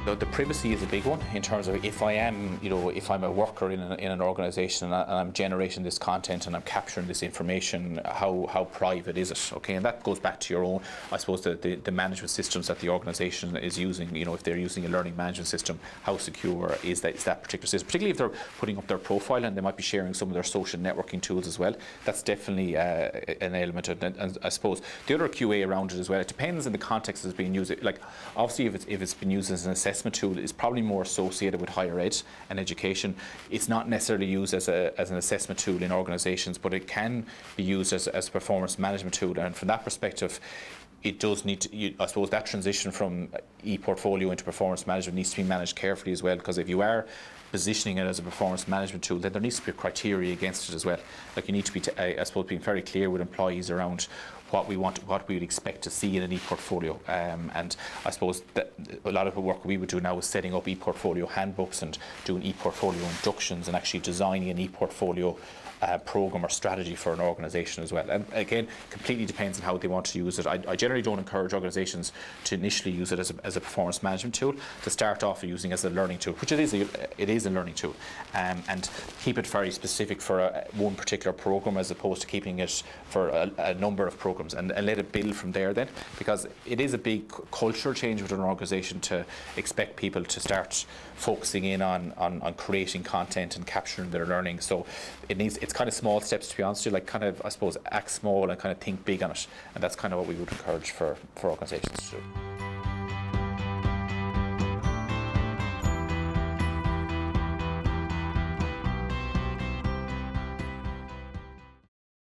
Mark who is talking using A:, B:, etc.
A: The privacy is a big one in terms of if I am, if I'm a worker in an organisation and I'm generating this content and I'm capturing this information, how private is it? Okay, and that goes back to your own, I suppose, the management systems that the organisation is using. If they're using a learning management system, how secure is that particular system? Particularly if they're putting up their profile and they might be sharing some of their social networking tools as well. That's definitely an element, and I suppose the other QA around it as well. It depends on the context it's being used. Like obviously, if it's been used as an assessment tool, is probably more associated with higher ed and education. It's not necessarily used as an assessment tool in organisations, but it can be used as a performance management tool. And from that perspective, it does need to, I suppose, that transition from ePortfolio into performance management needs to be managed carefully as well, because if you are positioning it as a performance management tool, then there needs to be a criteria against it as well. Like you need to be, I suppose, being very clear with employees around what we would expect to see in an ePortfolio. And I suppose that a lot of the work we would do now is setting up ePortfolio handbooks and doing ePortfolio inductions and actually designing an ePortfolio program or strategy for an organisation as well. And again, completely depends on how they want to use it. I generally don't encourage organisations to initially use it as a performance management tool. To start off using it as a learning tool, which it is a learning tool, and keep it very specific for one particular program as opposed to keeping it for a number of programs, and let it build from there then, because it is a big culture change within an organisation to expect people to start focusing in on creating content and capturing their learning. So it's kind of small steps, to be honest with you, like kind of, I suppose, act small and kind of think big on it, and that's kind of what we would encourage for organisations to do.